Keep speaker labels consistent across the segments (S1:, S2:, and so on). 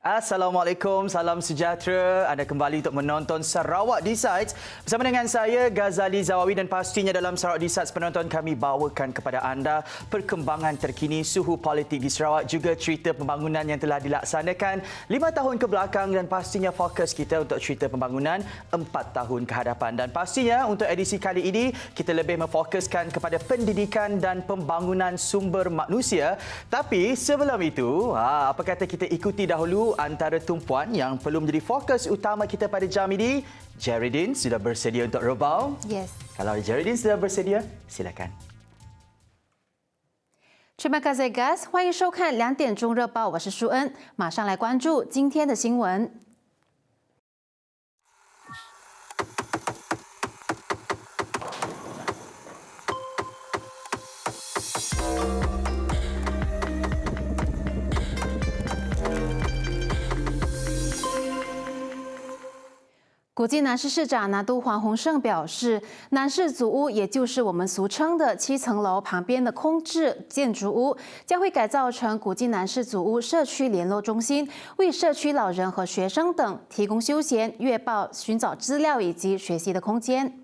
S1: Assalamualaikum, salam sejahtera. Anda kembali untuk menonton Sarawak Decides bersama dengan saya Ghazali Zawawi, dan pastinya dalam Sarawak Decides penonton kami bawakan kepada anda perkembangan terkini suhu politik di Sarawak, juga cerita pembangunan yang telah dilaksanakan 5 tahun ke belakang, dan pastinya fokus kita untuk cerita pembangunan 4 tahun ke hadapan. Dan pastinya untuk edisi kali ini kita lebih memfokuskan kepada pendidikan dan pembangunan sumber manusia. Tapi sebelum itu, apa kata kita ikuti dahulu antara tumpuan yang perlu menjadi fokus utama kita pada jam ini. Geraldine sudah bersedia untuk rebau?
S2: Yes.
S1: Kalau Geraldine sudah bersedia, silakan.
S2: 全麦 Gas， 欢迎收看2点钟热报，我是舒恩，马上来关注今天的新闻。古晋南市市长拿督黄宏胜表示，南市祖屋，也就是我们俗称的7层楼旁边的空置建筑物，将会改造成古晋南市祖屋社区联络中心，为社区老人和学生等提供休闲、阅报、寻找资料以及学习的空间。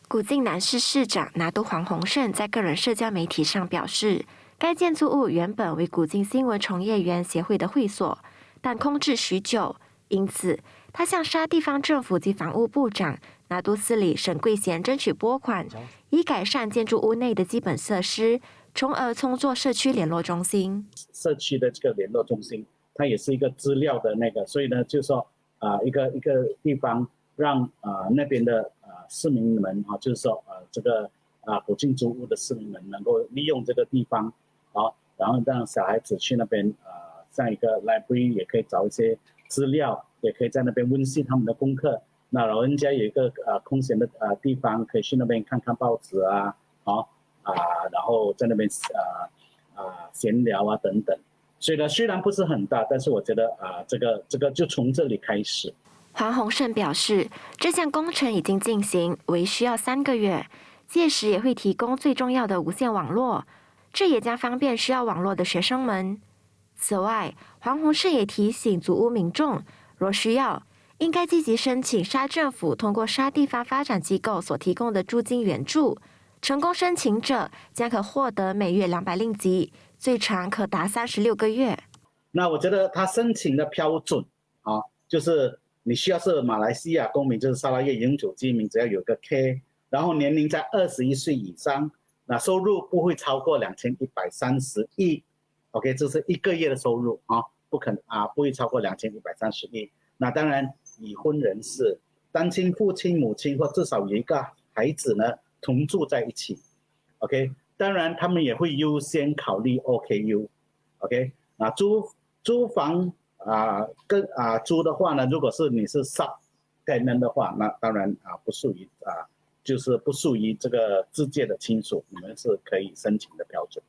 S3: 古晋南市市长拿督黄宏胜在个人社交媒体上表示，该建筑物原本为古晋新闻从业员协会的会所，但空置许久，因此他向沙地方政府及房屋部长拿督司理沈桂贤争取拨款，以改善建筑物内的基本设施，从而充作社区联络中心。
S4: 社区的这个联络中心，它也是一个资料的那个，所以呢，就是说一个地方让那边的市民们就是说这个古晋租屋的市民们能够利用这个地方然后让小孩子去那边像一个 library， 也可以找一些资料，也可以在那边温习他们的功课。那老人家有一个空闲的地方，可以去那边看看报纸然后在那边闲聊等等。所以呢，虽然不是很大，但是我觉得这个就从这里开始。
S3: 黄宏胜表示，这项工程已经进行，为需要3个月，届时也会提供最重要的无线网络，这也将方便需要网络的学生们。此外，黄宏胜也提醒祖屋民众，若需要，应该积极申请沙政府通过沙地方发展机构所提供的租金援助。成功申请者将可获得每月200令吉，最长可达36个月。
S4: 那我觉得他申请的标准就是你需要是马来西亚公民，就是沙捞越永久居民，只要有个 K， 然后年龄在21岁以上，那收入不会超过2130亿。OK， 这是1个月的收入不会超过2130亿。那当然，已婚人士、单亲父亲、母亲或至少有一个孩子呢同住在一起。OK， 当然他们也会优先考虑 OKU。OK， 那租房租的话呢，如果是你是 sub tenant 的话，那当然不属于就是不属于这个自界的亲属，你们是可以申请的标准。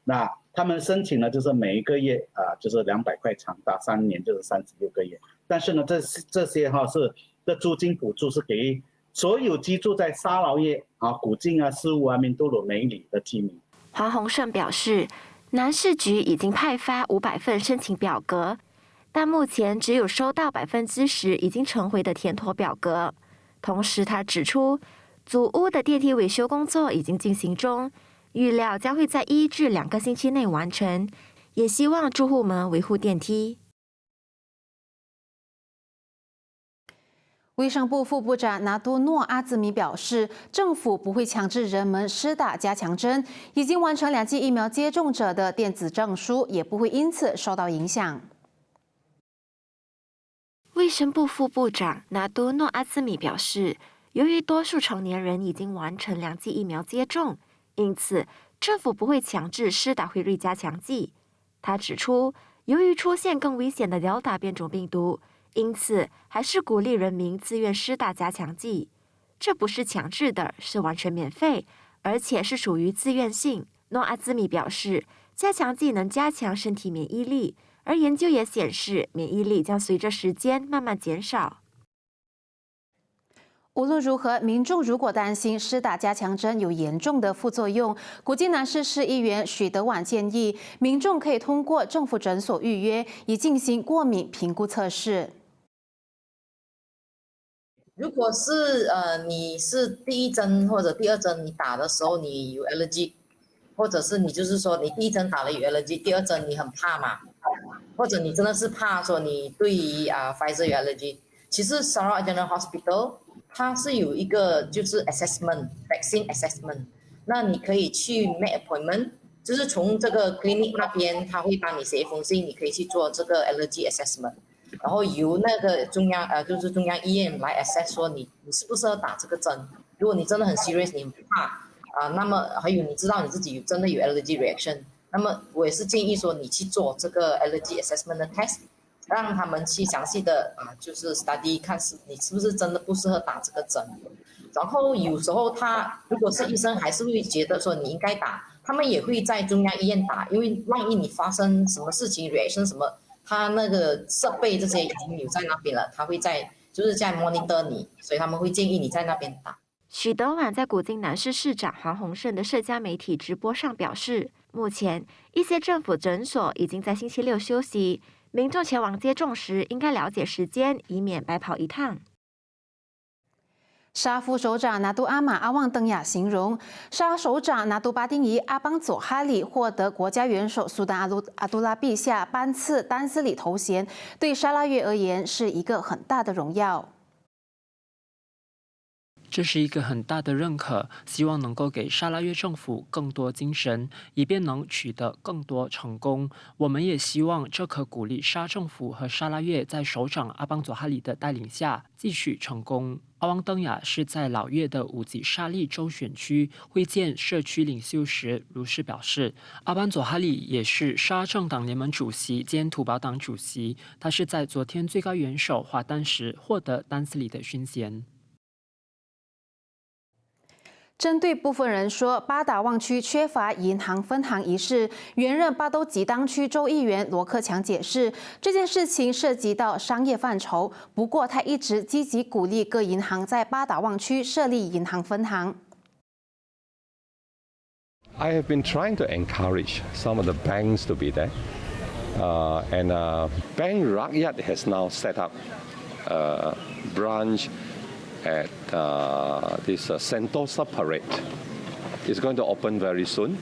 S4: 那他们申请呢，就是每1个月就是200块长达3年，就是36个月。但是呢，这些是的租金补助是给所有居住在沙捞越古晋狮屋明都鲁梅里的居民。
S3: 黄宏胜表示，南市局已经派发500份申请表格，但目前只有收到10%已经呈回的填妥表格。同时，他指出，祖屋的电梯维修工作已经进行中，预料将会在1至2个星期内完成，也希望住户们维护电梯。
S2: 卫生部副部长拿督诺阿兹米表示，政府不会强制人们施打加强针，已经完成2剂疫苗接种者的电子证书也不会因此受到影响。
S3: 卫生部副部长拿督诺阿兹米表示，由于多数成年人已经完成2剂疫苗接种，因此政府不会强制施打辉瑞加强剂。他指出，由于出现更危险的Delta变种病毒，因此还是鼓励人民自愿施打加强剂。这不是强制的，是完全免费，而且是属于自愿性。诺阿兹米表示，加强剂能加强身体免疫力，而研究也显示，免疫力将随着时间慢慢减少。
S2: 无论如何，民众如果担心施打加强针有严重的副作用，古晋南市市议员许德婉建议，民众可以通过政府诊所预约，以进行过敏评估测试。
S5: 如果是你是第一针或者第二针你打的时候你有 allergy， 或者是你就是说你第一针打了有 allergy， 第二针你很怕嘛，或者你真的是怕说你对于Pfizer 有 allergy， 其实 Sarawak General Hospital 它是有一个就是 vaccine assessment， 那你可以去 make appointment， 就是从这个 clinic 那边他会帮你写一封信，你可以去做这个 allergy assessment。然后由那个中央就是中央医院来 assess 说你适不适合打这个针。如果你真的很 serious， 你很怕那么还有你知道你自己真的有 allergy reaction， 那么我也是建议说你去做这个 allergy assessment 的 test， 让他们去详细的就是 study 看你是不是真的不适合打这个针。然后有时候如果是医生还是会觉得说你应该打，他们也会在中央医院打，因为万一你发生什么事情 reaction 什么。他那个设备这些已经有在那边了，他会就是在 monitor 你，所以他们会建议你在那边打。
S3: 许德婉在古晋南市市长黄宏胜的社交媒体直播上表示，目前一些政府诊所已经在星期六休息，民众前往接种时应该了解时间，以免白跑一趟。
S2: 沙副首长拿督阿玛阿旺登雅形容，沙首长拿督巴丁仪阿邦佐哈里获得国家元首苏丹阿杜拉陛下颁赐丹斯里头衔，对沙拉越而言是一个很大的荣耀。
S6: 这是一个很大的认可，希望能够给沙拉越政府更多精神，以便能取得更多成功。我们也希望这可鼓励沙政府和沙拉越在首长阿邦佐哈里的带领下继续成功。阿旺登雅是在老越的五级沙利州选区会见社区领袖时如是表示。阿邦佐哈里也是沙政党联盟主席兼土保党主席，他是在昨天最高元首华诞时获得丹斯里的勋衔。
S2: 针对部分人说巴达旺区缺乏银行分行一事，原任巴都吉当区州议员罗克强解释，这件事情涉及到商业范畴，不过他一直积极鼓励各银行在巴达旺区设立银行分行。
S7: I have been trying to encourage some of the banks to be there, and Bank Rakyat has now set up a branch at this Sentosa Parade. It's going to open very soon.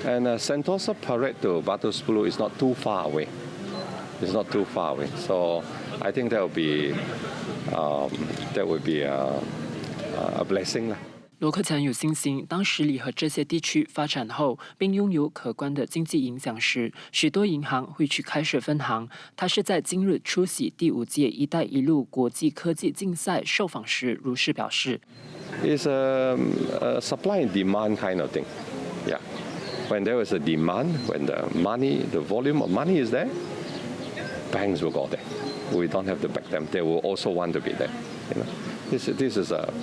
S7: And Sentosa Parade to Batu 10 is not too far away. It's not too far away. So I think that would be a blessing.
S6: 罗克强有信心，当十里和这些地区发展后，并拥有可观的经济影响时，许多银行会去开设分行。他是在今日出席第5届“一带一路”国际科技竞赛受访时如是表示
S7: ：“It's a supply and demand kind of thing. Yeah, when there is a demand, when the volume of money is there, banks will go there. We don't have to back them. They will also want to be there. You know, this is a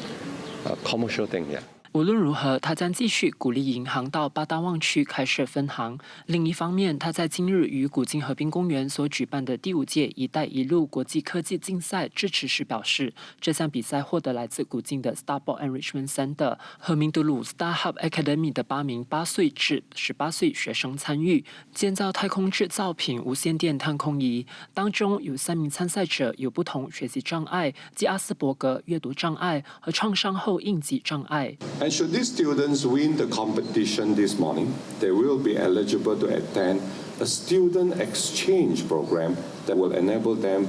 S7: commercial thing, yeah.”
S6: 无论如何，他将继续鼓励银行到巴达旺区开设分行。另一方面，他在今日于古晋河滨公园所举办的第5届“一带一路”国际科技竞赛致辞时表示，这项比赛获得来自古晋的 Starport Enrichment Center 和明都鲁 Starhub Academy 的8名8岁至18岁学生参与，建造太空制造品无线电探空仪。当中有3名参赛者有不同学习障碍，即阿斯伯格阅读障碍和创伤后应激障碍。
S8: And should these students win the competition this morning, they will be eligible to attend a student exchange program that will enable them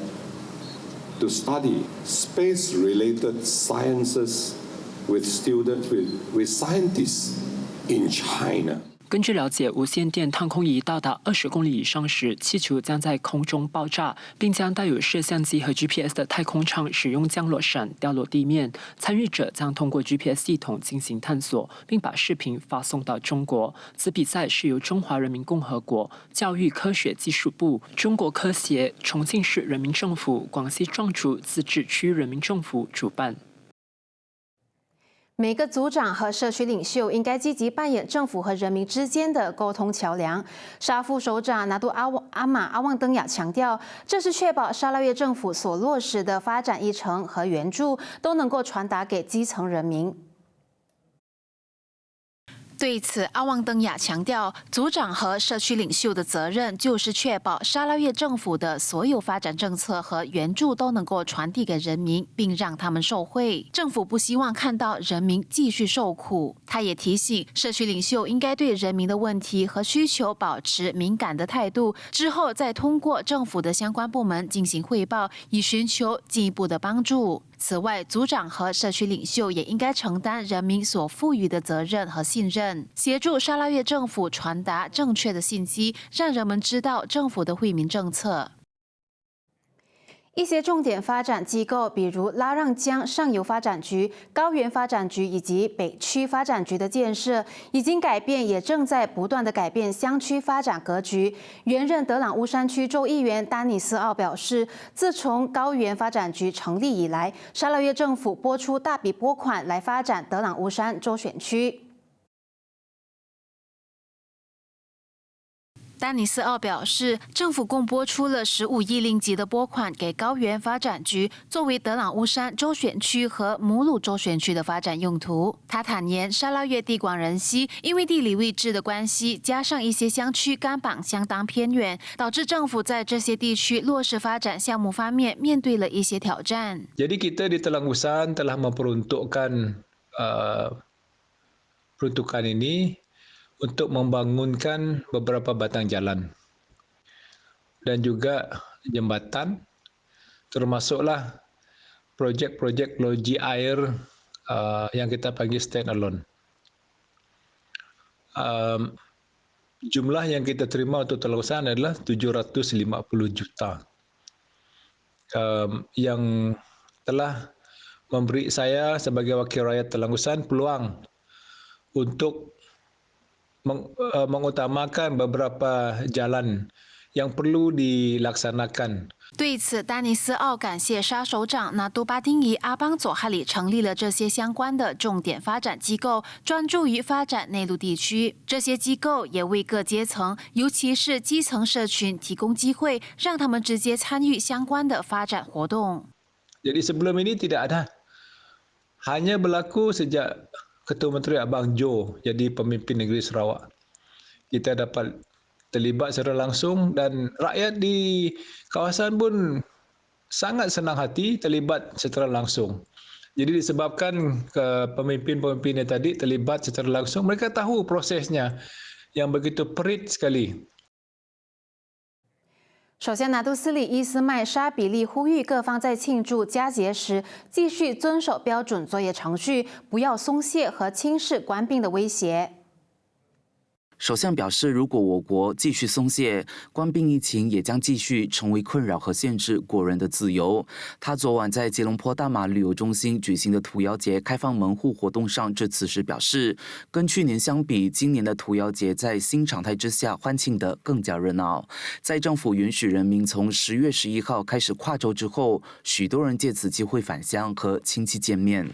S8: to study space-related sciences with scientists in China.
S6: 根据了解，无线电探空仪到达20公里以上时，气球将在空中爆炸，并将带有摄像机和 GPS 的太空舱使用降落伞掉落地面。参与者将通过 GPS 系统进行探索，并把视频发送到中国。此比赛是由中华人民共和国教育科学技术部、中国科协、重庆市人民政府、广西壮族自治区人民政府主办。
S2: 每个族长和社区领袖应该积极扮演政府和人民之间的沟通桥梁。沙副首长拿督阿玛阿旺登雅强调，这是确保沙拉越政府所落实的发展议程和援助都能够传达给基层人民。对此，阿旺登雅强调，族长和社区领袖的责任就是确保沙拉越政府的所有发展政策和援助都能够传递给人民，并让他们受惠。政府不希望看到人民继续受苦。他也提醒，社区领袖应该对人民的问题和需求保持敏感的态度，之后再通过政府的相关部门进行汇报，以寻求进一步的帮助。此外，族长和社区领袖也应该承担人民所赋予的责任和信任，协助沙拉越政府传达正确的信息，让人们知道政府的惠民政策。一些重点发展机构，比如拉让江上游发展局、高原发展局以及北区发展局的建设，已经改变，也正在不断的改变乡区发展格局。原任德朗乌山区州议员丹尼斯奥表示，自从高原发展局成立以来，沙拉越政府拨出大笔拨款来发展德朗乌山州选区。丹尼斯奥表示，政府共拨出了15亿令吉的拨款给高原发展局，作为德朗乌山州选区和母鲁州选区的发展用途。他坦言，沙拉越地广人稀，因为地理位置的关系，加上一些乡区干绑相当偏远，导致政府在这些地区落实发展项目方面面对了一些挑战。
S9: Jadi kita di Telangusan telah memperuntukkan peruntukan ini untuk membangunkan beberapa batang jalan dan juga jembatan, termasuklah projek-projek loji air yang kita panggil stand alone. Jumlah yang kita terima untuk Telangusan adalah 750 juta yang telah memberi saya sebagai wakil rakyat Telangusan peluang untuk mengutamakan beberapa jalan yang perlu dilaksanakan。
S2: 对此，丹尼斯奥感谢沙首长拿督巴丁仪阿邦佐哈里成立了这些相关的重点发展机构，专注于发展内陆地区。这些机构也为各阶层，尤其是基层社群提供机会，让他们直接参与相关的发展活动。
S9: Jadi sebelum ini tidak ada, hanya berlaku sejak Ketua Menteri Abang Jo jadi pemimpin negeri Sarawak. Kita dapat terlibat secara langsung dan rakyat di kawasan pun sangat senang hati terlibat secara langsung. Jadi disebabkan pemimpin-pemimpinnya tadi terlibat secara langsung, mereka tahu prosesnya yang begitu perit sekali.
S2: 首相拿督斯里伊斯麦沙比利呼吁各方在庆祝佳节时继续遵守标准作业程序，不要松懈和轻视官兵的威胁。
S10: 首相表示，如果我国继续松懈，官兵疫情也将继续成为困扰和限制国人的自由。他昨晚在吉隆坡大马旅游中心举行的屠妖节开放门户活动上致辞时表示，跟去年相比，今年的屠妖节在新常态之下欢庆得更加热闹。在政府允许人民从10月11号开始跨州之后，许多人借此机会返乡和亲戚见面。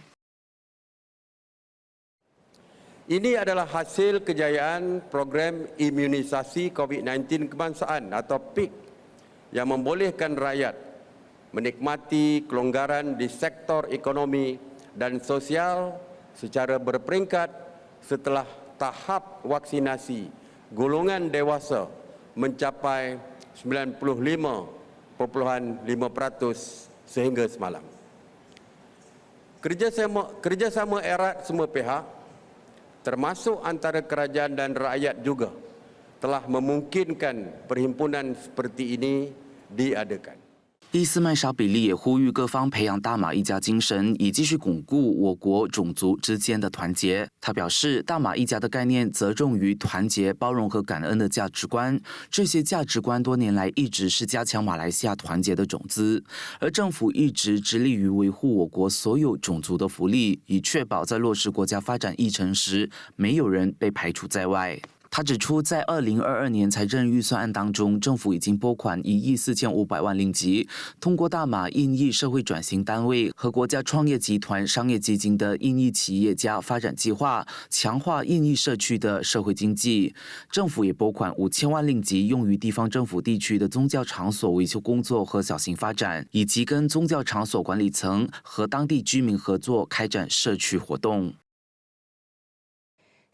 S11: Ini adalah hasil kejayaan program imunisasi COVID-19 kebangsaan atau PIK yang membolehkan rakyat menikmati kelonggaran di sektor ekonomi dan sosial secara berperingkat setelah tahap vaksinasi golongan dewasa mencapai 95.5% sehingga semalam. Kerjasama erat semua pihak termasuk antara kerajaan dan rakyat juga telah memungkinkan perhimpunan seperti ini diadakan。
S10: 伊斯麦沙比利也呼吁各方培养大马一家精神，以继续巩固我国种族之间的团结。他表示，大马一家的概念侧重于团结、包容和感恩的价值观，这些价值观多年来一直是加强马来西亚团结的种子。而政府一直致力于维护我国所有种族的福利，以确保在落实国家发展议程时，没有人被排除在外。他指出，在2022年财政预算案当中，政府已经拨款1亿4500万令吉，通过大马印裔社会转型单位和国家创业集团商业基金的印裔企业家发展计划，强化印裔社区的社会经济。政府也拨款5000万令吉，用于地方政府地区的宗教场所维修工作和小型发展，以及跟宗教场所管理层和当地居民合作开展社区活动。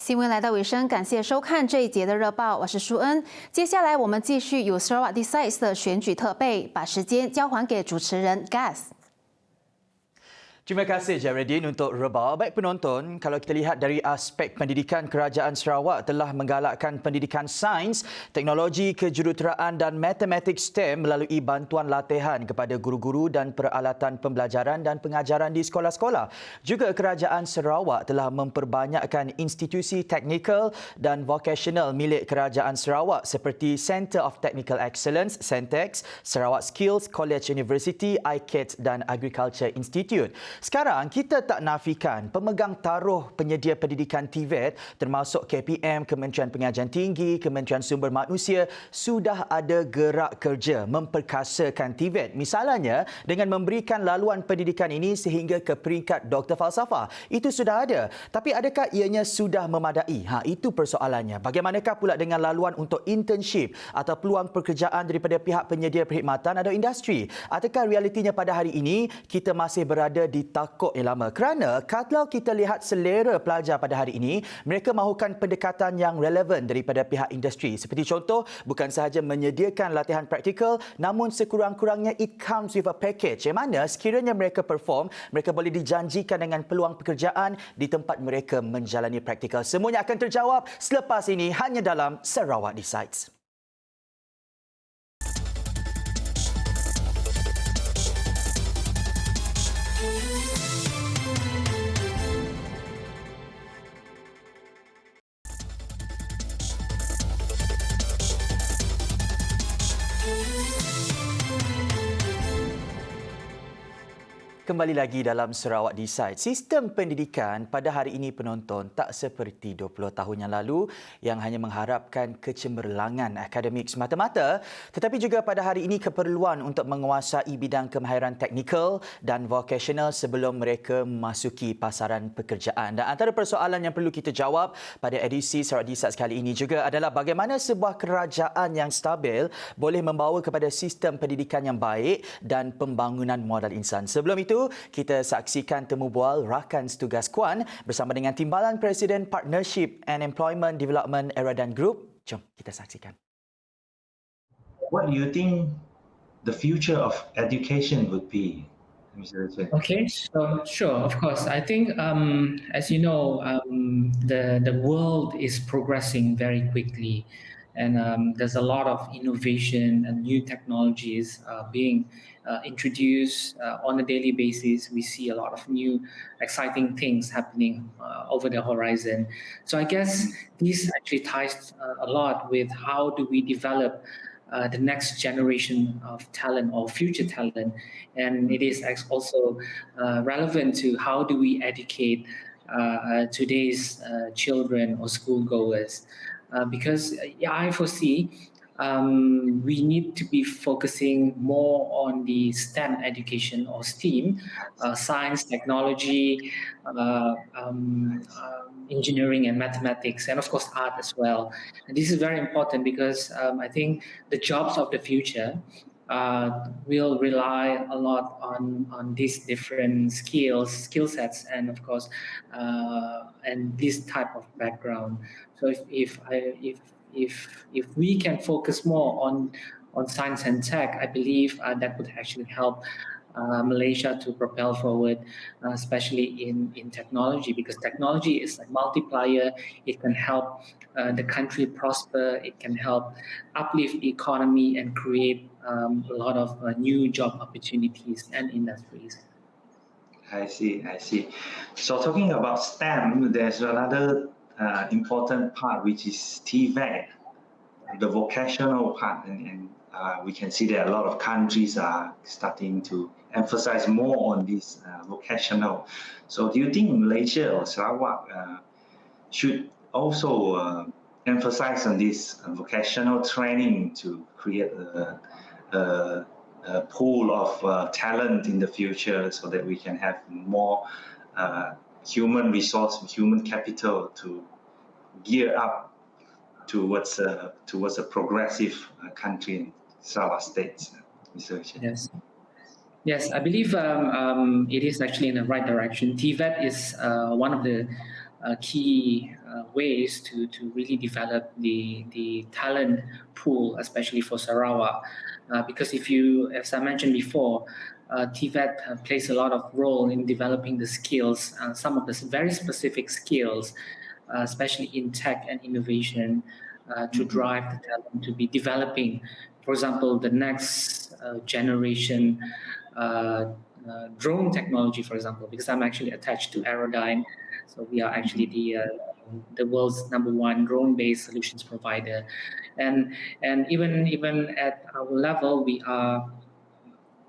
S2: 新闻来到尾声，感谢收看这一节的热报，我是舒恩。接下来我们继续有 Sarawak Decides 的选举特备，把时间交还给主持人 Gas。Terima
S1: kasih Jaredin untuk rebau. Baik penonton, kalau kita lihat dari aspek pendidikan, Kerajaan Sarawak telah menggalakkan pendidikan sains, teknologi, kejuruteraan dan matematik STEM melalui bantuan latihan kepada guru-guru dan peralatan pembelajaran dan pengajaran di sekolah-sekolah. Juga Kerajaan Sarawak telah memperbanyakkan institusi teknikal dan vocational milik Kerajaan Sarawak seperti Centre of Technical Excellence, Centex, Sarawak Skills, College University, ICAT dan Agriculture Institute. Sekarang kita tak nafikan pemegang taruh penyedia pendidikan TVET termasuk KPM, Kementerian Pengajian Tinggi, Kementerian Sumber Manusia sudah ada gerak kerja memperkasakan TVET. Misalnya dengan memberikan laluan pendidikan ini sehingga ke peringkat Doktor Falsafah. Itu sudah ada. Tapi adakah ianya sudah memadai? Itu persoalannya. Bagaimanakah pula dengan laluan untuk internship atau peluang pekerjaan daripada pihak penyedia perkhidmatan atau industri? Adakah realitinya pada hari ini kita masih berada di takuk yang lama? Kerana kalau kita lihat selera pelajar pada hari ini, mereka mahukan pendekatan yang relevan daripada pihak industri. Seperti contoh, bukan sahaja menyediakan latihan praktikal, namun sekurang-kurangnya it comes with a package yang mana sekiranya mereka perform, mereka boleh dijanjikan dengan peluang pekerjaan di tempat mereka menjalani praktikal. Semuanya akan terjawab selepas ini hanya dalam Sarawak Decides. Kembali lagi dalam Sarawak Decides. Sistem pendidikan pada hari ini penonton tak seperti 20 tahun yang lalu yang hanya mengharapkan kecemerlangan akademik semata-mata, tetapi juga pada hari ini keperluan untuk menguasai bidang kemahiran teknikal dan vocational sebelum mereka memasuki pasaran pekerjaan. Dan antara persoalan yang perlu kita jawab pada edisi Sarawak Decides kali ini juga adalah bagaimana sebuah kerajaan yang stabil boleh membawa kepada sistem pendidikan yang baik dan pembangunan modal insan. Sebelum itu, kita saksikan temu bual rakan setugas Kuan bersama dengan Timbalan Presiden Partnership and Employment Development Eradan Group. Jom kita saksikan.
S12: What do you think the future of education would be, Mr. Richard?
S13: Okay, so sure, of course. I think, as you know, the world is progressing very quickly. And there's a lot of innovation and new technologies being introduced on a daily basis. We see a lot of new exciting things happening over the horizon. So I guess this actually ties a lot with how do we develop the next generation of talent or future talent. And it is also relevant to how do we educate today's children or schoolgoers. Because I foresee we need to be focusing more on the STEM education or STEAM, science, technology, engineering and mathematics, and of course art as well. And this is very important because I think the jobs of the future will rely a lot on these different skill sets, and of course, and this type of background. So if we can focus more on science and tech, I believe that would actually help Malaysia to propel forward, especially in technology, because technology is a multiplier. It can help the country prosper. It can help uplift the economy and create a lot of new job opportunities and industries.
S12: I see. So talking about STEM, there's another important part, which is TVET, the vocational part, and we can see that a lot of countries are starting to emphasize more on this vocational. So do you think Malaysia or Sarawak should also emphasize on this vocational training to create a pool of talent in the future so that we can have more human resource, human capital to gear up towards a progressive country in Sarawak State. Mr. Richard.
S13: Yes. Yes, I believe it is actually in the right direction. TVET is one of the key ways to really develop the talent pool, especially for Sarawak. Because as I mentioned before, TVET plays a lot of role in developing the skills, some of the very specific skills, especially in tech and innovation, to drive the talent to be developing. For example, the next generation drone technology, for example, because I'm actually attached to Aerodyne. So we are actually the world's #1 drone-based solutions provider. And even at our level, we are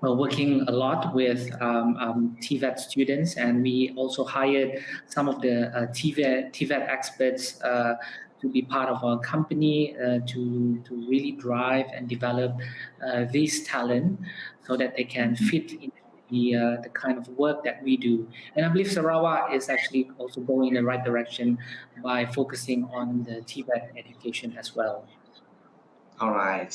S13: working a lot with TVET students, and we also hired some of the TVET experts to be part of our company to really drive and develop this talent so that they can fit into the kind of work that we do. And I believe Sarawak is actually also going in the right direction by focusing on the TVET education as well.
S12: All right.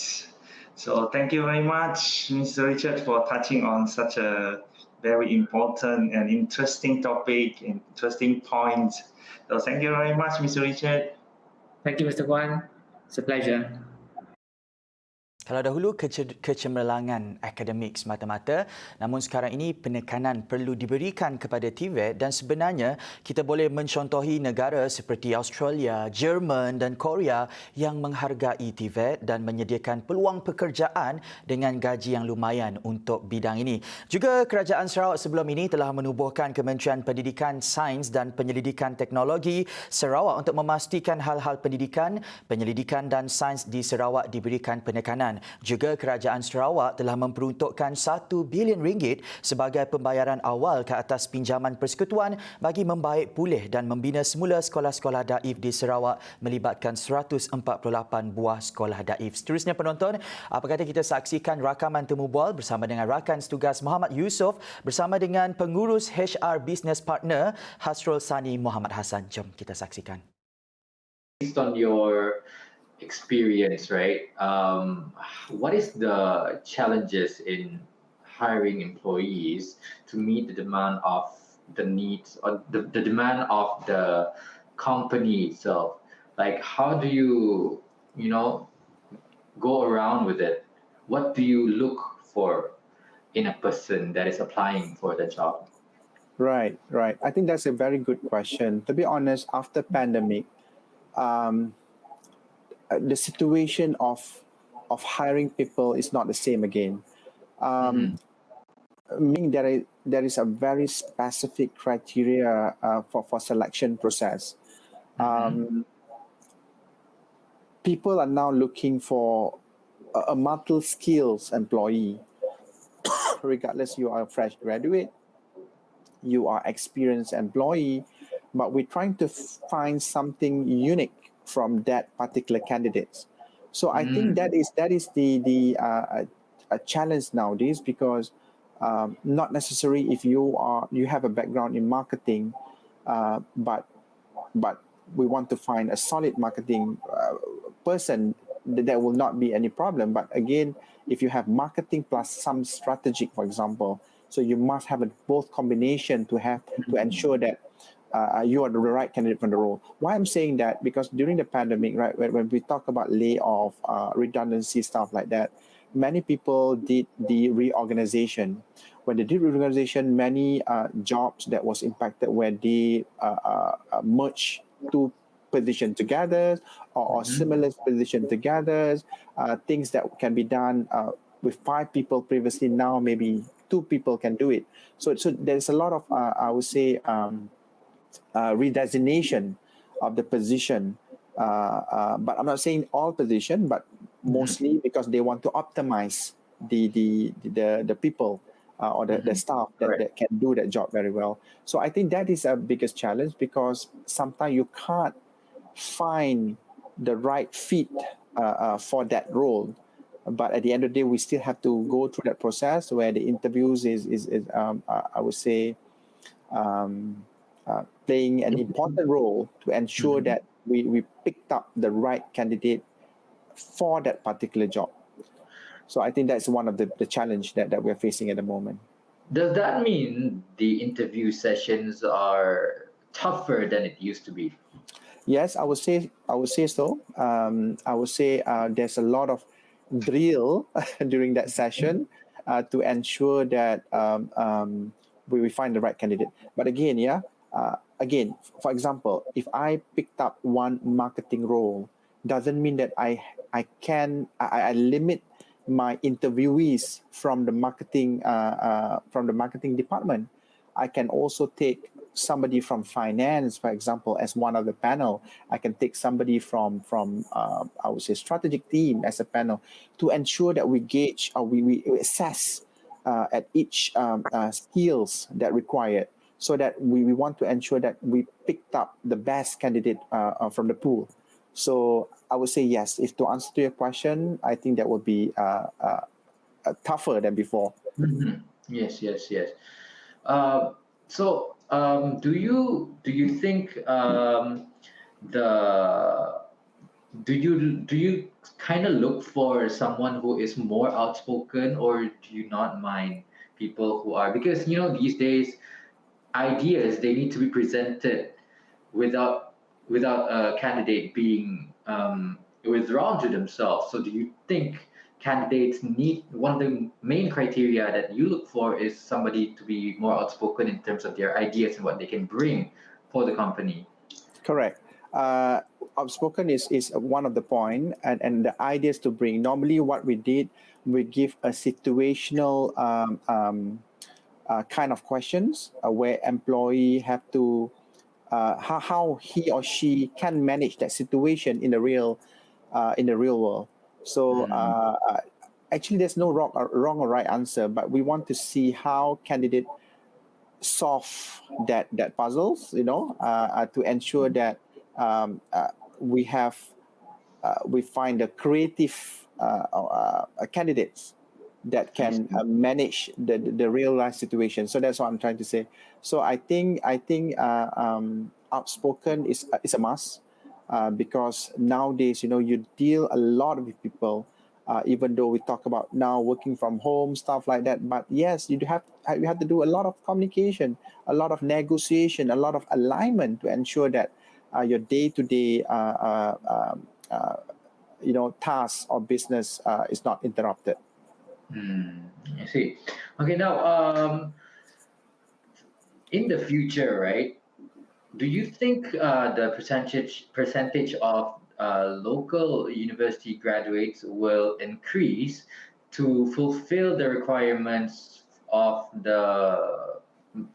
S12: So thank you very much, Mr. Richard, for touching on such a very important and interesting topic, interesting point. So thank you very much, Mr. Richard.
S13: Thank you, Mr. Kwan. It's a pleasure.
S1: Kalau dahulu kecemerlangan akademik semata-mata, namun sekarang ini penekanan perlu diberikan kepada TVET dan sebenarnya kita boleh mencontohi negara seperti Australia, Jerman dan Korea yang menghargai TVET dan menyediakan peluang pekerjaan dengan gaji yang lumayan untuk bidang ini. Juga Kerajaan Sarawak sebelum ini telah menubuhkan Kementerian Pendidikan, Sains dan Penyelidikan Teknologi Sarawak untuk memastikan hal-hal pendidikan, penyelidikan dan sains di Sarawak diberikan penekanan. Juga Kerajaan Sarawak telah memperuntukkan RM1 bilion sebagai pembayaran awal ke atas pinjaman persekutuan bagi membaik pulih dan membina semula sekolah-sekolah daif di Sarawak melibatkan 148 buah sekolah daif. Seterusnya penonton, apa kata kita saksikan rakaman temu bual bersama dengan rakan setugas Muhammad Yusof bersama dengan pengurus HR Business Partner Hasrul Sani Muhammad Hassan. Jom kita saksikan.
S14: Based on your experience, right? What is the challenges in hiring employees to meet the demand of the needs or the demand of the company itself? Like, how do you go around with it? What do you look for in a person that is applying for the job?
S15: Right. I think that's a very good question. To be honest, after pandemic, the situation of hiring people is not the same again. Meaning there is a very specific criteria for selection process. People are now looking for a multi-skills employee, regardless you are a fresh graduate, you are experienced employee, but we're trying to find something unique from that particular candidates. So I think that is the a challenge nowadays, because not necessarily if you have a background in marketing, but we want to find a solid marketing person, there will not be any problem. But again, if you have marketing plus some strategic, for example, so you must have both combination to ensure that you are the right candidate for the role. Why I'm saying that? Because during the pandemic, right, when we talk about layoff, redundancy, stuff like that, many people did the reorganization. When they did reorganization, many jobs that was impacted where they merge two positions together or similar positions together, things that can be done with 5 people previously, now maybe 2 people can do it. So there's a lot of, I would say, redesignation of the position, but I'm not saying all position, but mostly because they want to optimize the people or the staff that can do that job very well. So I think that is a biggest challenge, because sometimes you can't find the right fit for that role. But at the end of the day, we still have to go through that process where the interviews is I would say, playing an important role to ensure that we picked up the right candidate for that particular job. So I think that's one of the challenge that we're facing at the moment.
S14: Does that mean the interview sessions are tougher than it used to be?
S15: Yes, I would say so. I would say there's a lot of drill during that session to ensure that we find the right candidate. But again, again, for example, if I picked up one marketing role, doesn't mean that I limit my interviewees from the marketing department. I can also take somebody from finance, for example, as one of the panel. I can take somebody from I would say strategic team as a panel to ensure that we gauge or we assess at each skills that required, so that we want to ensure that we picked up the best candidate from the pool. So I would say yes. If to answer to your question, I think that would be tougher than before.
S14: Yes. So do you think do you kind of look for someone who is more outspoken, or do you not mind people who are, because these days ideas, they need to be presented without a candidate being withdrawn to themselves. So do you think candidates need, one of the main criteria that you look for is somebody to be more outspoken in terms of their ideas and what they can bring for the company?
S15: Correct. Outspoken is one of the point, and the ideas to bring. Normally what we did, we give a situational kind of questions where employee have to how he or she can manage that situation in the real world. So actually there's no wrong or right answer, but we want to see how candidate solve that puzzles, to ensure that we find the creative candidates that can manage the real life situation. So that's what I'm trying to say. So I think outspoken is a must, because nowadays you deal a lot with people. Even though we talk about now working from home, stuff like that, but yes, you have to do a lot of communication, a lot of negotiation, a lot of alignment to ensure that your day-to-day tasks or business is not interrupted.
S14: I see. Okay, now in the future, right? Do you think the percentage of local university graduates will increase to fulfill the requirements of the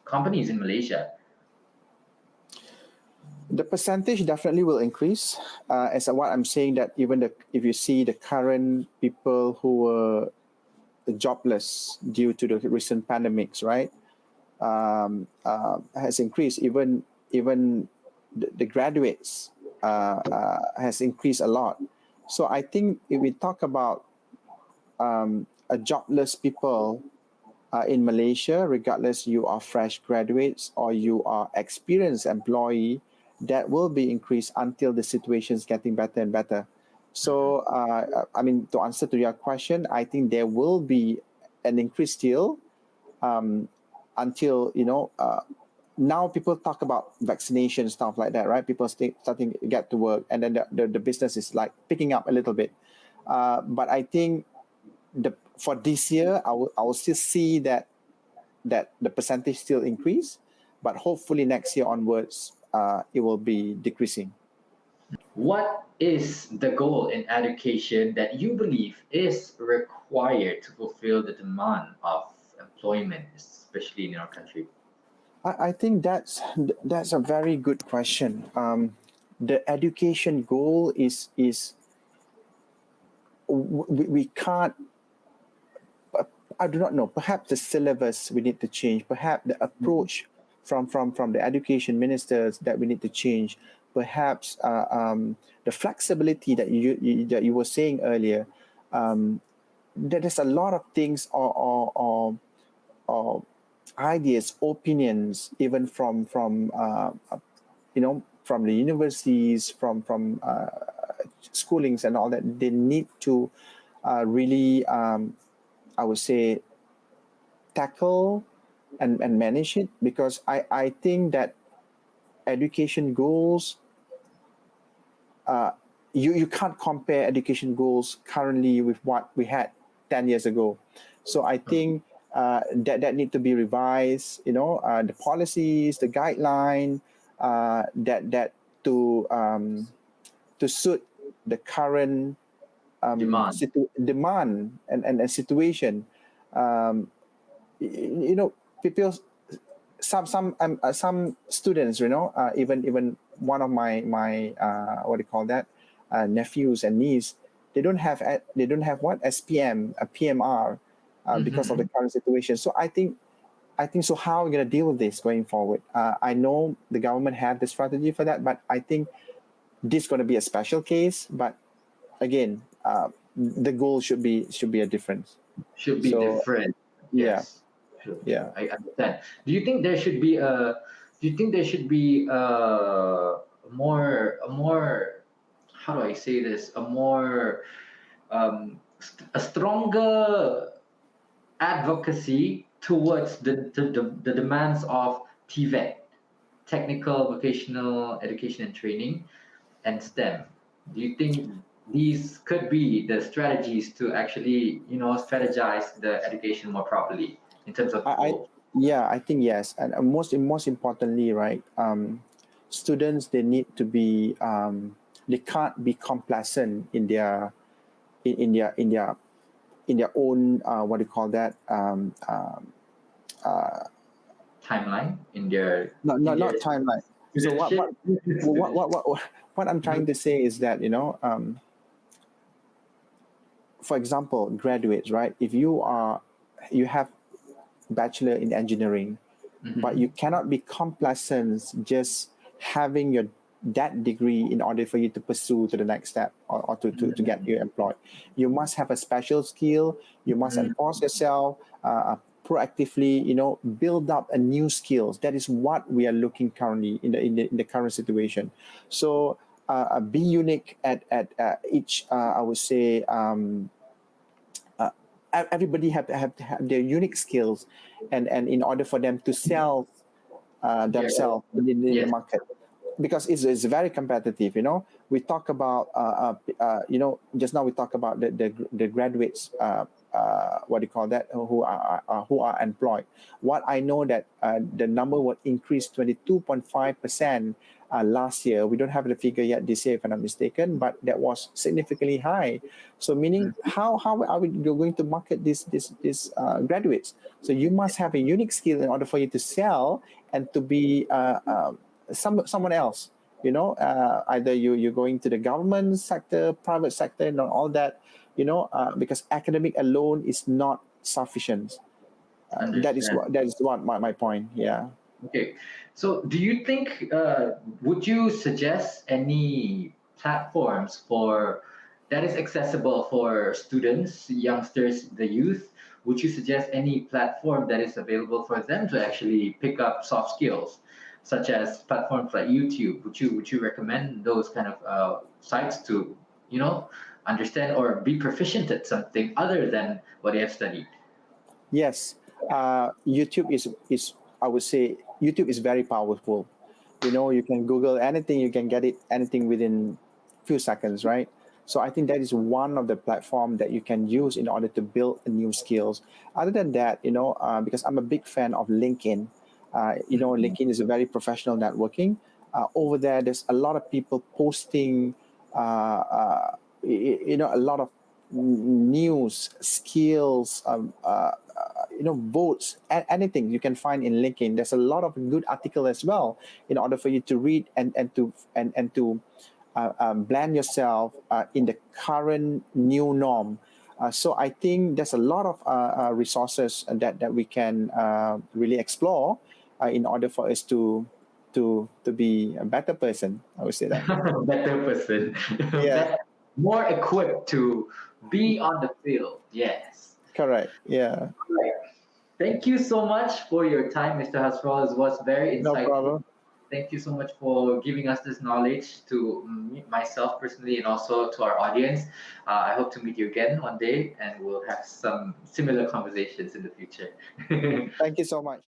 S14: companies in Malaysia?
S15: The percentage definitely will increase. As what I'm saying, that even if you see the current people who were jobless due to the recent pandemics, right, has increased. Even the graduates has increased a lot. So I think if we talk about a jobless people in Malaysia, regardless you are fresh graduates or you are experienced employee, that will be increased until the situation is getting better and better. So to answer to your question, I think there will be an increase still until now people talk about vaccination, stuff like that, right? People starting to get to work, and then the business is like picking up a little bit. But I think for this year, I will still see that the percentage still increase, but hopefully next year onwards, it will be decreasing.
S14: What is the goal in education that you believe is required to fulfill the demand of employment, especially in our country?
S15: I think that's a very good question. The education goal is we can't. I do not know. Perhaps the syllabus we need to change. Perhaps the approach from the education ministers that we need to change. perhaps the flexibility that you were saying earlier. There's a lot of things or ideas, opinions, even from from the universities, from schoolings and all that. They need to really, I would say, tackle and manage it, because I think that education goals, you can't compare education goals currently with what we had 10 years ago. So I think that need to be revised, the policies, the guideline, that to suit the current demand and situation. People, some students, even one of my what do you call that, nephews and niece, they don't have what SPM, a PMR, because of the current situation. So I think so. How are we going to deal with this going forward? I know the government have the strategy for that, but I think this is going to be a special case. But again, the goal should be a difference.
S14: Should be different. Yes.
S15: Yeah.
S14: I understand. Do you think there should be a more how do I say this? A more a stronger advocacy towards the demands of TVET, technical vocational education and training, and STEM? Do you think these could be the strategies to actually strategize the education more properly in terms of
S15: I think yes, and most importantly, right, students, they need to be they can't be complacent in their own what do you call that,
S14: timeline in their
S15: not timeline. So what I'm trying to say is that for example, graduates, right? If you have bachelor in engineering, but you cannot be complacent just having that degree in order for you to pursue to the next step or to get you employed. You must have a special skill. You must enforce yourself proactively, build up a new skills. That is what we are looking currently in the current situation. So be unique at each, I would say, everybody have their unique skills, and in order for them to sell themselves in the market, because it's very competitive. We talk about just now we talk about the graduates, what do you call that, who are employed. What I know that the number will increase 22.5% last year. We don't have the figure yet this year, if I'm not mistaken, but that was significantly high. So meaning, how are we going to market these graduates? So you must have a unique skill in order for you to sell and to be someone else. Either you're going to the government sector, private sector, and all that. Because academic alone is not sufficient. That is what my point. Yeah.
S14: Okay. So do you think, would you suggest any platforms that is accessible for students, youngsters, the youth? Would you suggest any platform that is available for them to actually pick up soft skills, such as platforms like YouTube? Would you recommend those kind of sites to, understand or be proficient at something other than what they have studied?
S15: Yes. YouTube is I would say YouTube is very powerful. You can Google anything, you can get anything within few seconds, right? So I think that is one of the platforms that you can use in order to build new skills. Other than that, because I'm a big fan of LinkedIn. LinkedIn is a very professional networking. Over there's a lot of people posting, a lot of news, skills, votes, anything you can find in LinkedIn. There's a lot of good article as well in order for you to read and to blend yourself in the current new norm. So I think there's a lot of resources that we can really explore in order for us to to be a better person. I would say that.
S14: Better person.
S15: Yeah.
S14: More equipped to be on the field. Yes.
S15: Correct. Yeah.
S14: Right. Thank you so much for your time, Mr. Hasrul. It was very insightful.
S15: No problem.
S14: Thank you so much for giving us this knowledge to myself personally and also to our audience. I hope to meet you again one day and we'll have some similar conversations in the future.
S15: Thank you so much.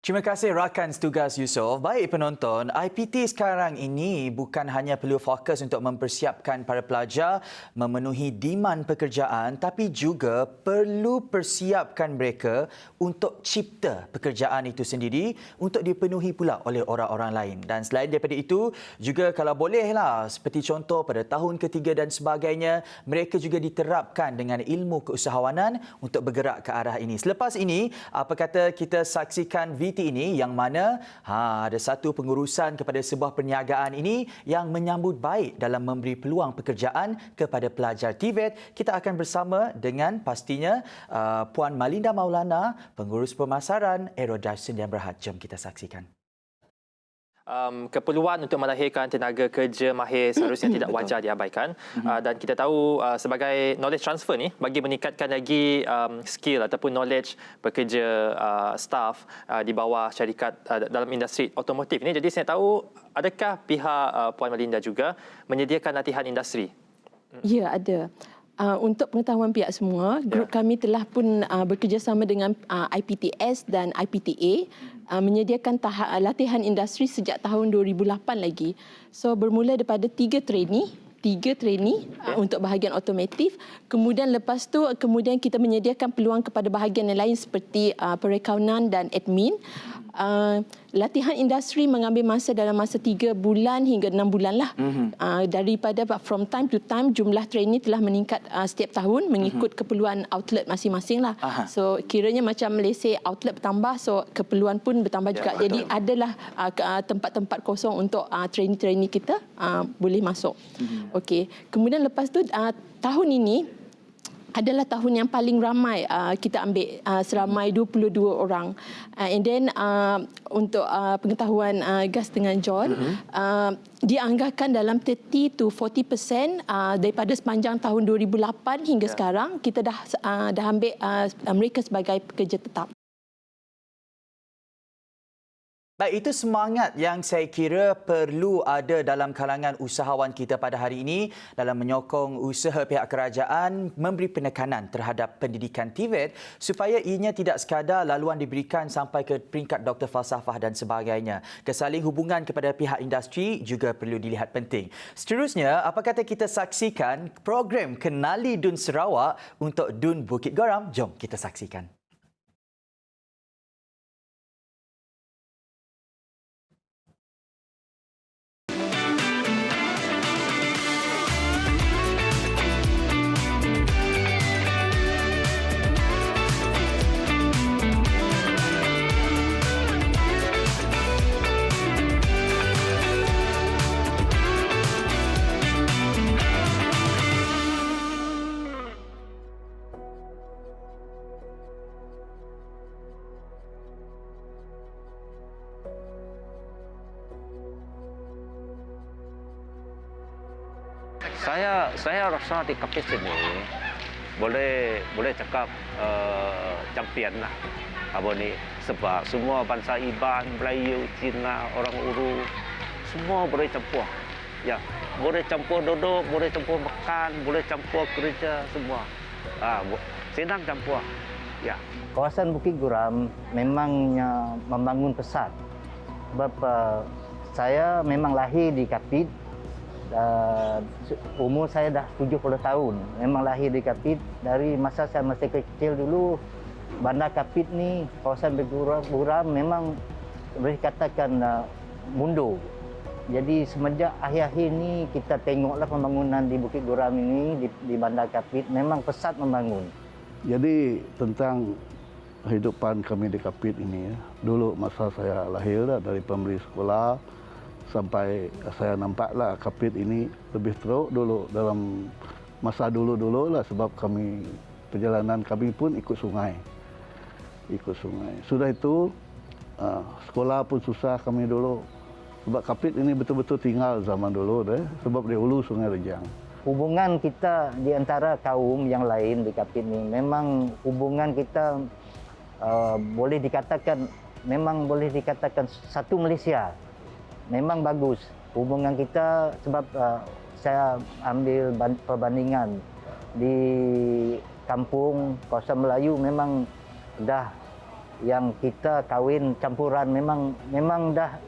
S1: Terima kasih rakan setugas Yusof. Baik penonton, IPT sekarang ini bukan hanya perlu fokus untuk mempersiapkan para pelajar memenuhi demand pekerjaan, tapi juga perlu persiapkan mereka untuk cipta pekerjaan itu sendiri untuk dipenuhi pula oleh orang-orang lain. Dan selain daripada itu, juga kalau bolehlah seperti contoh pada tahun ketiga dan sebagainya, mereka juga diterapkan dengan ilmu keusahawanan untuk bergerak ke arah ini. Selepas ini, apa kata kita saksikan ini yang mana ada satu pengurusan kepada sebuah perniagaan ini yang menyambut baik dalam memberi peluang pekerjaan kepada pelajar TVET. Kita akan bersama dengan pastinya Puan Malinda Maulana, pengurus pemasaran Aero Dyson yang Berhad. Jom kita saksikan.
S16: Keperluan untuk melahirkan tenaga kerja mahir seharusnya tidak wajar diabaikan, dan kita tahu sebagai knowledge transfer ni bagi meningkatkan lagi skill ataupun knowledge bekerja staff di bawah syarikat dalam industri otomotif ini. Jadi saya tahu, adakah pihak Puan Malinda juga menyediakan latihan industri?
S17: Ya, ada. Untuk pengetahuan pihak semua, grup kami telah pun bekerjasama dengan IPTS dan IPTA menyediakan latihan industri sejak tahun 2008 lagi. So bermula daripada 3 trainee untuk bahagian otomotif. Kemudian lepas tu kita menyediakan peluang kepada bahagian yang lain seperti perakaunan dan admin. Latihan industri mengambil masa dalam masa 3 bulan hingga 6 bulan lah. Daripada from time to time jumlah trainee telah meningkat setiap tahun mengikut keperluan outlet masing-masing lah. So kiranya macam Malaysia outlet bertambah, so keperluan pun bertambah juga. Jadi adalah tempat-tempat kosong untuk trainee-trainee kita boleh masuk. Okey. Kemudian lepas tu tahun ini adalah tahun yang paling ramai kita ambil seramai 22 orang. And then untuk pengetahuan Gas dengan John, dianggarkan dalam 30 to 40% daripada sepanjang tahun 2008 hingga sekarang kita dah ambil mereka sebagai pekerja tetap.
S1: Baik, itu semangat yang saya kira perlu ada dalam kalangan usahawan kita pada hari ini dalam menyokong usaha pihak kerajaan memberi penekanan terhadap pendidikan TVET supaya ianya tidak sekadar laluan diberikan sampai ke peringkat doktor falsafah dan sebagainya. Kesaling hubungan kepada pihak industri juga perlu dilihat penting. Seterusnya, apa kata kita saksikan program Kenali Dun Sarawak untuk Dun Bukit Goram? Jom kita saksikan.
S18: Saya rasa di Kapit sini boleh cakap champion lah. Apa ni, sebab semua bangsa Iban, Melayu, Cina, orang Uru semua boleh campur. Ya, boleh campur duduk, boleh campur makan, boleh campur kerja semua. Senang campur. Ya.
S19: Kawasan Bukit Goram memangnya membangun pesat. Sebab saya memang lahir di Kapit. Umur saya dah 70 tahun. Memang lahir di Kapit. Dari masa saya masih kecil dulu, Bandar Kapit ni, kawasan Bukit Goram memang boleh katakan mundur. Jadi semenjak akhir-akhir ni kita tengoklah pembangunan di Bukit Goram ini, di Bandar Kapit, memang pesat membangun.
S20: Jadi tentang kehidupan kami di Kapit ini, dulu masa saya lahir dari pemberi sekolah, sampai saya nampaklah Kapit ini lebih teruk dulu dalam masa dulu-dulu lah, sebab perjalanan kami pun ikut sungai. Sudah itu Sekolah pun susah kami dulu. Sebab Kapit ini betul-betul tinggal zaman dulu deh, sebab di hulu Sungai Rejang.
S19: Hubungan kita di antara kaum yang lain di Kapit ini memang hubungan kita boleh dikatakan satu Malaysia. Memang bagus hubungan kita sebab saya ambil perbandingan di kampung kawasan Melayu memang dah yang kita kahwin campuran memang dah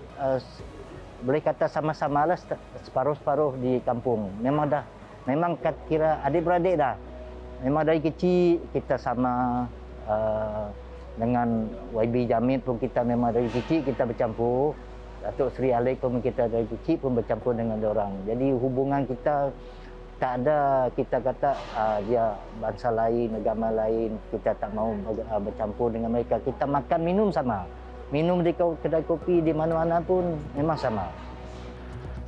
S19: boleh kata sama-sama lah separuh-separuh di kampung. Memang kira adik-beradik dah. Memang dari kecil kita sama dengan YB Jamid pun kita memang dari kecil kita bercampur. Datuk Seri Alik pun kita dari kecil pun bercampur dengan orang. Jadi hubungan kita tak ada kita kata dia bangsa lain, agama lain, kita tak mau bercampur dengan mereka. Kita makan minum sama. Minum di kedai kopi di mana-mana pun memang sama.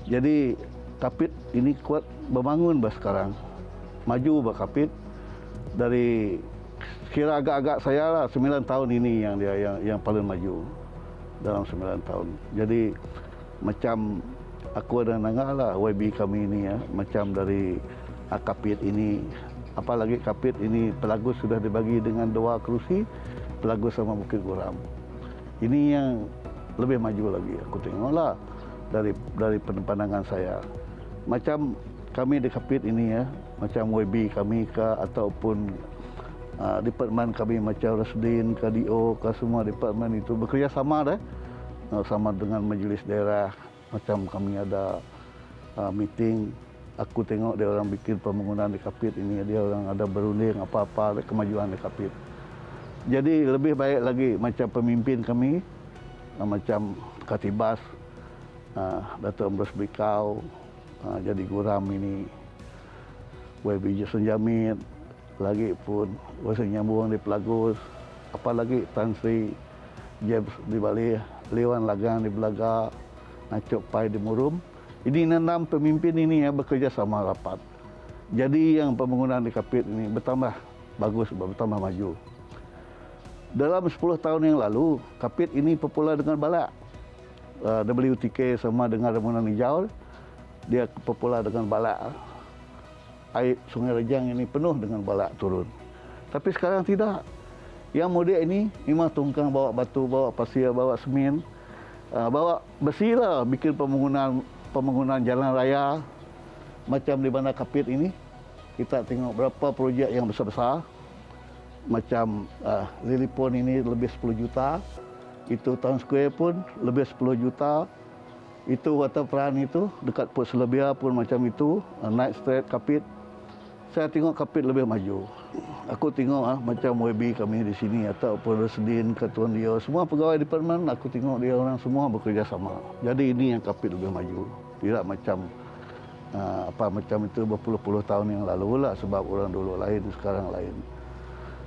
S20: Jadi Kapit ini kuat membangun sekarang. Maju Kapit dari kira agak-agak saya lah 9 tahun ini yang dia yang paling maju dalam 9 tahun. Jadi macam aku ada nanggah lah YB kami ini ya, macam dari Kapit ini, apalagi Kapit ini Pelagus sudah dibagi dengan 2 kerusi, Pelagus sama Bukit Guram. Ini yang lebih maju lagi aku tengoklah dari pandangan saya. Macam kami di Kapit ini ya, macam YB kami ke ataupun departemen kami macam Rasdin, KDO, ke semua departemen itu bekerja sama sama dengan majlis daerah. Macam kami ada meeting, aku tengok dia orang bikin pembangunan di Kapit ini, dia orang ada berunding apa-apa kemajuan di Kapit. Jadi lebih baik lagi macam pemimpin kami, macam Katibas, Datuk Ambrus Bikau, jadi Guram ini, YB Jason Jamid, lagi pun Wasan Nyambung di Pelagus, apalagi Tan Sri James di Bali, Lewan Lagang di Belaga, Nacok Pai di Murum. Ini 6 pemimpin ini yang bekerja sama rapat. Jadi yang pembangunan di Kapit ini bertambah bagus, bertambah maju. Dalam 10 tahun yang lalu, Kapit ini popular dengan balak. WTK sama dengan Remunan Hijau, dia popular dengan balak. Air Sungai Rejang ini penuh dengan balak turun. Tapi sekarang tidak. Yang muda ini memang tungkang bawa batu, bawa pasir, bawa semen, bawa besi lah, bikin pembangunan jalan raya. Macam di Bandar Kapit ini, kita tengok berapa projek yang besar-besar. Macam Lilipon ini lebih 10 juta, itu Town Square pun lebih 10 juta, itu Waterfront itu dekat Port Selebia pun macam itu, Night Street Kapit. Saya tengok Kapit lebih maju. Aku tengok macam YB kami di sini ataupun Rasdin, Ketuan dia, semua pegawai departemen, aku tengok dia orang semua bekerja sama. Jadi ini yang Kapit lebih maju. Tidak macam macam itu berpuluh-puluh tahun yang lalu lah, sebab orang dulu lain, sekarang lain.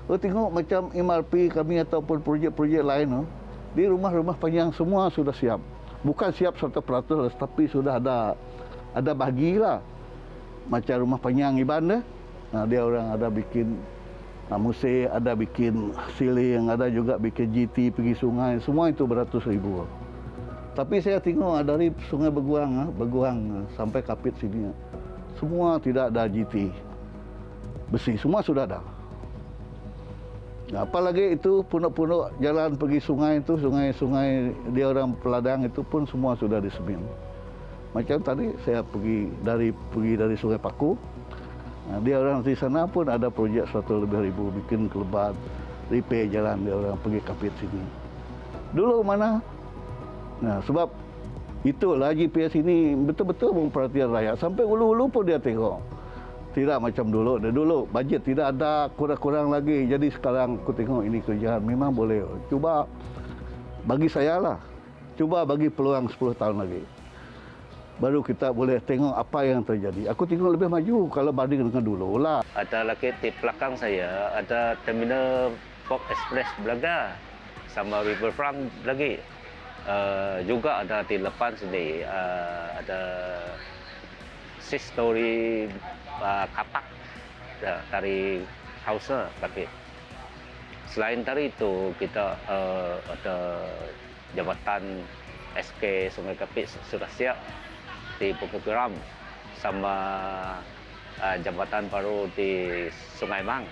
S20: Tengok macam MRP kami ataupun projek-projek lain, di rumah-rumah panjang semua sudah siap. Bukan siap 100%, tapi sudah ada bahagilah. Macam rumah panjang Iban dia orang ada bikin musik, ada bikin siling, ada juga bikin GT pergi sungai, semua itu beratus ribu. Tapi saya tengok dari Sungai Beguang sampai Kapit sini, semua tidak ada GT besi, semua sudah ada. Apalagi itu punuk-punuk jalan pergi sungai itu, sungai dia orang peladang itu pun semua sudah disemin. Macam tadi saya pergi dari Sungai Paku, dia orang di sana pun ada projek 100 lebih ribu bikin kelebat, repair jalan dia orang pergi Kapit sini. Dulu mana? Sebab itulah GPS ini betul-betul memperhatikan rakyat, sampai ulu-ulu pun dia tengok. Tidak macam dulu. Dulu bajet tidak ada, kurang-kurang lagi. Jadi sekarang aku tengok ini kerjaan memang boleh. Cuba bagi saya lah. Cuba bagi peluang 10 tahun lagi. Baru kita boleh tengok apa yang terjadi. Aku tengok lebih maju kalau banding dengan dulu lah.
S18: Ada lagi di belakang saya, ada terminal Port Express Belaga sama Riverfront lagi. Juga ada di depan sini, ada 6-story kapak dari house Kapit. Selain dari itu kita ada jabatan SK Sungai Kapit sudah siap di Bukit Geram, sama jambatan baru di Sungai Mang.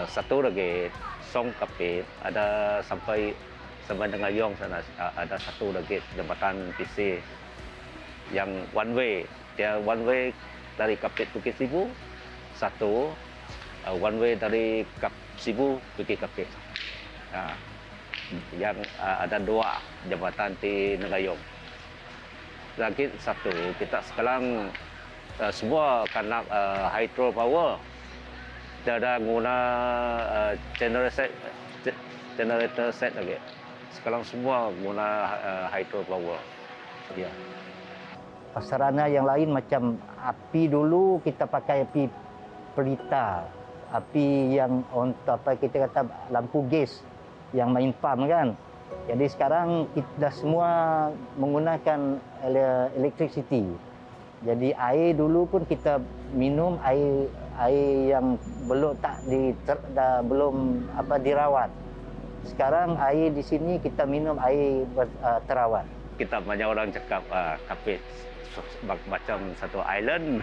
S18: Satu lagi Song Kapit ada sampai dengan Yong sana, ada satu lagi jambatan PC yang one way. Dia one way dari Kapit Bukit Sibu, satu one way dari Sibu Bukit Kapit. Yang ada dua jambatan di Negayong. Lagi satu, kita sekarang semua karena hydropower, dia ada guna generator set lagi. Sekarang semua guna hydropower. Ya.
S19: Sarana yang lain macam api dulu kita pakai api pelita, api yang untuk apa kita kata lampu gas yang main pump kan. Jadi sekarang kita semua menggunakan electricity. Jadi air dulu pun kita minum air yang belum dirawat. Sekarang air di sini kita minum air terawat.
S18: Kita banyak orang cakap Kapit macam satu island,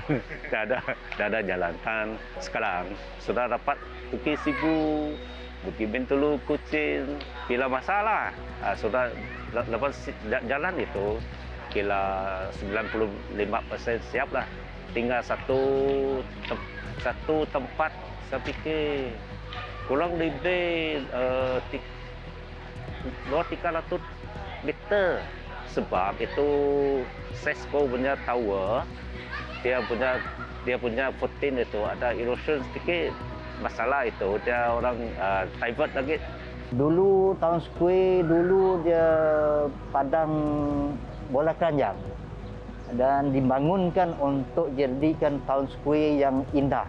S18: dah ada jalan kan. Sekarang sudah dapat Bukit Sibu, Bukit Bintulu, Kucing. Bila masalah sudah dapat jalan itu, kira 95% siap lah. Tinggal satu tempat, saya pikir kurang lebih 300 meter. Sebab itu Sesko punya tower, dia punya footing itu ada erosion sedikit. Masalah itu dia orang divert lagi.
S19: Dulu Town Square dulu dia padang bola keranjang dan dibangunkan untuk jadikan Town Square yang indah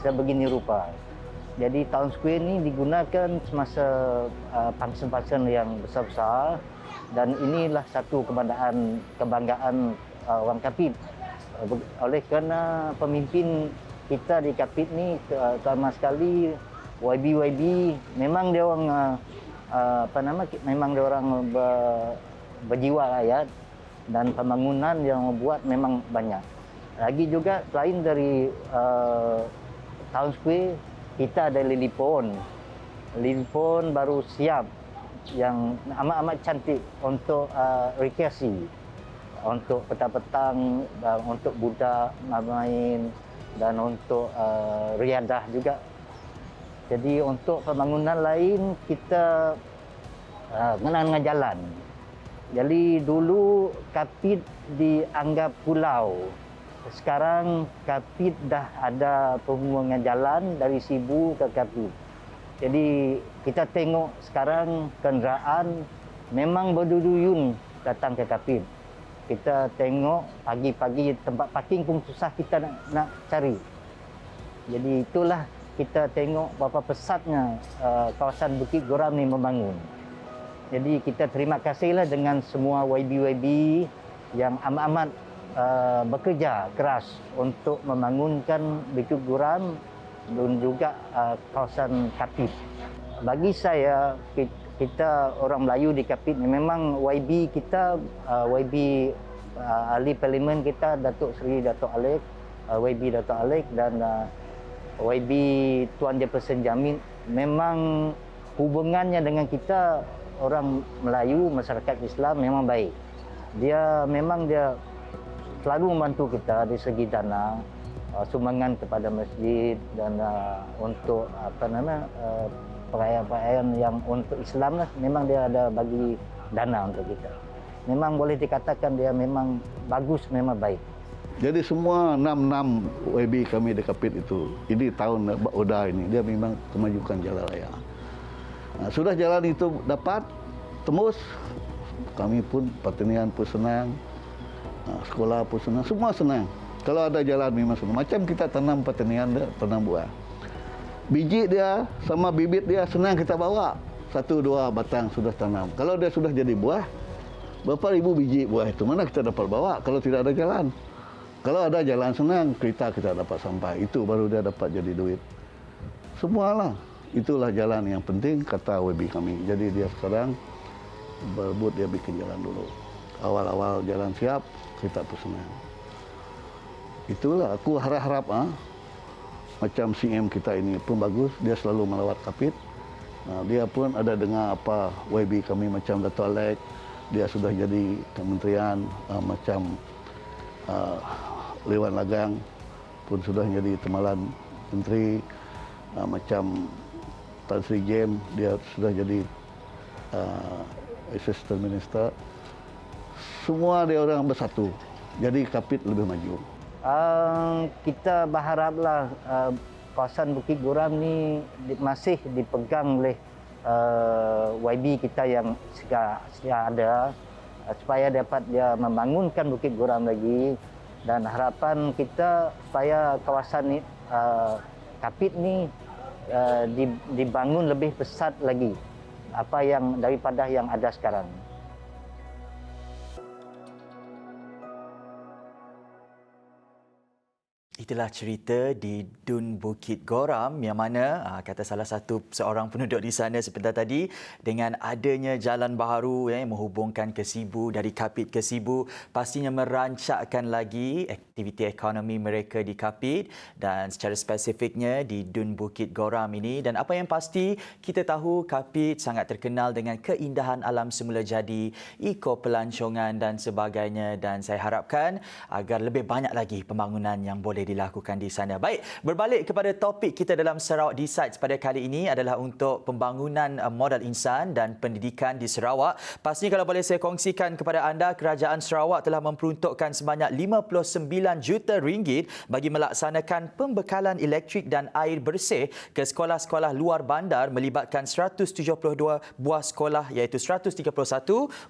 S19: sebegini rupa. Jadi Town Square ini digunakan semasa function-function yang besar-besar. Dan inilah satu kebanggaan orang Kapit. Oleh kerana pemimpin kita di Kapit ni terutama sekali YB memang dia orang memang dia orang berjiwa rakyat dan pembangunan yang membuat memang banyak. Lagi juga selain dari Town Square, kita ada Lily Pond. Lily Pond baru siap yang amat cantik untuk rekreasi, untuk petang-petang, untuk budak main dan untuk riadah juga. Jadi untuk pembangunan lain kita mengenai jalan. Jadi dulu Kapit dianggap pulau. Sekarang Kapit dah ada penghubungan jalan dari Sibu ke Kapit. Jadi kita tengok sekarang kenderaan memang berduyun datang ke Kapit. Kita tengok pagi-pagi tempat parking pun susah kita nak cari. Jadi itulah kita tengok berapa pesatnya kawasan Bukit Geram ni membangun. Jadi kita terima kasihlah dengan semua YB yang amat-amat bekerja keras untuk membangunkan Bukit Geram dan juga kawasan Kapit. Bagi saya, kita orang Melayu di Kapit ni memang YB kita, YB ahli parlimen kita Datuk Seri Datuk Alek, YB Datuk Alek dan YB Tuan Jefferson Jamil, memang hubungannya dengan kita orang Melayu, masyarakat Islam memang baik. Dia selalu membantu kita dari segi dana, sumbangan kepada masjid dan untuk perayaan-perayaan yang untuk Islam lah, memang dia ada bagi dana untuk kita. Memang boleh dikatakan dia memang bagus, memang baik.
S20: Jadi semua 6 YB kami di Kapit itu, ini tahun Oda ini, dia memang kemajukan jalan raya. Sudah jalan itu dapat tembus, kami pun pertanian pun senang, sekolah pun senang, semua senang. Kalau ada jalan memang senang. Macam kita tanam pertanian, tanam buah. Biji dia sama bibit dia senang kita bawa. 1-2 batang sudah tanam. Kalau dia sudah jadi buah, berapa ribu biji buah itu mana kita dapat bawa kalau tidak ada jalan. Kalau ada jalan senang, kereta kita dapat sampai. Itu baru dia dapat jadi duit. Semualah. Itulah jalan yang penting kata YB kami. Jadi dia sekarang berebut dia bikin jalan dulu. Awal-awal jalan siap, kita pesanan. Itulah aku harap macam CM kita ini pun bagus, dia selalu melawat Kapit. Dia pun ada dengar apa YB kami macam Dato' Alek, dia sudah jadi kementerian macam Lewan Lagang pun sudah jadi temalan menteri, macam Tan Sri Jem dia sudah jadi assistant minister. Semua dia orang bersatu, jadi Kapit lebih maju.
S19: Kita berharaplah kawasan Bukit Guram ni masih dipegang oleh YB kita yang sekarang ada, supaya dapat dia membangunkan Bukit Guram lagi, dan harapan kita supaya kawasan Kapit ni dibangun lebih pesat lagi apa yang daripada yang ada sekarang.
S1: Itulah cerita di Dun Bukit Goram yang mana kata salah satu seorang penduduk di sana sebentar tadi, dengan adanya jalan baharu yang menghubungkan ke Sibu, dari Kapit ke Sibu, pastinya merancakkan lagi aktiviti ekonomi mereka di Kapit dan secara spesifiknya di Dun Bukit Goram ini. Dan apa yang pasti, kita tahu Kapit sangat terkenal dengan keindahan alam semula jadi, eko pelancongan dan sebagainya, dan saya harapkan agar lebih banyak lagi pembangunan yang boleh dilakukan di sana. Baik, berbalik kepada topik kita dalam Sarawak Decides pada kali ini adalah untuk pembangunan modal insan dan pendidikan di Sarawak. Pastinya kalau boleh saya kongsikan kepada anda, Kerajaan Sarawak telah memperuntukkan sebanyak RM59 juta bagi melaksanakan pembekalan elektrik dan air bersih ke sekolah-sekolah luar bandar melibatkan 172 buah sekolah, iaitu 131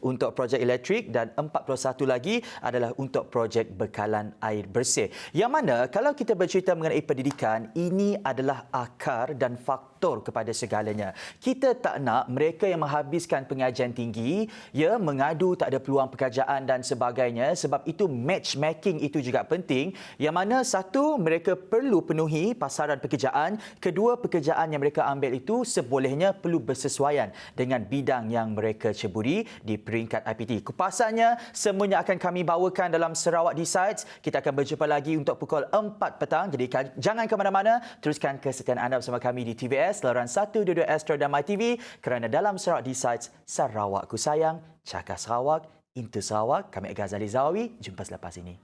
S1: untuk projek elektrik dan 41 lagi adalah untuk projek bekalan air bersih. Yang mana kalau kita bercerita mengenai pendidikan, ini adalah akar dan faktor kepada segalanya. Kita tak nak mereka yang menghabiskan pengajian tinggi mengadu tak ada peluang pekerjaan dan sebagainya, sebab itu matchmaking itu juga penting, yang mana satu, mereka perlu penuhi pasaran pekerjaan, kedua, pekerjaan yang mereka ambil itu sebolehnya perlu bersesuaian dengan bidang yang mereka ceburi di peringkat IPT. Kupasannya semuanya akan kami bawakan dalam Sarawak Decides. Kita akan berjumpa lagi untuk pukul 4 petang. Jadi jangan ke mana-mana, teruskan kesetiaan anda bersama kami di TVS, laluan 122 Astro dan MyTV, kerana dalam Sarawak Decides, Sarawakku sayang, cakap Sarawak, into Sarawak. Kami Ghazali Zawawi, jumpa selepas ini.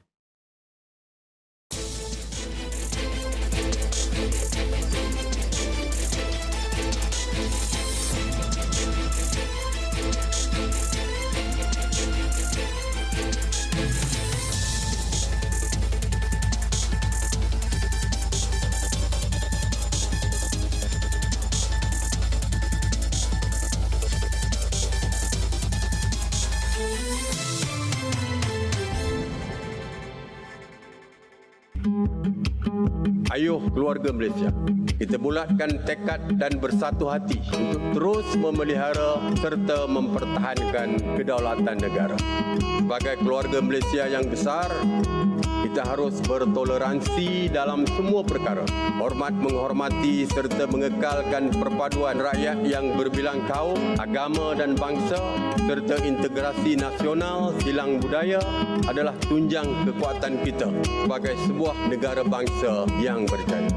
S11: Ayuh keluarga Malaysia, kita bulatkan tekad dan bersatu hati untuk terus memelihara serta mempertahankan kedaulatan negara. Sebagai keluarga Malaysia yang besar, kita harus bertoleransi dalam semua perkara, hormat menghormati serta mengekalkan perpaduan rakyat yang berbilang kaum, agama dan bangsa, serta integrasi nasional silang budaya adalah tunjang kekuatan kita sebagai sebuah negara bangsa yang berjaya.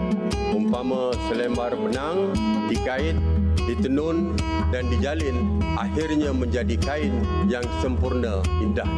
S11: Umpama selembar benang dikait, ditenun dan dijalin, akhirnya menjadi kain yang sempurna indah.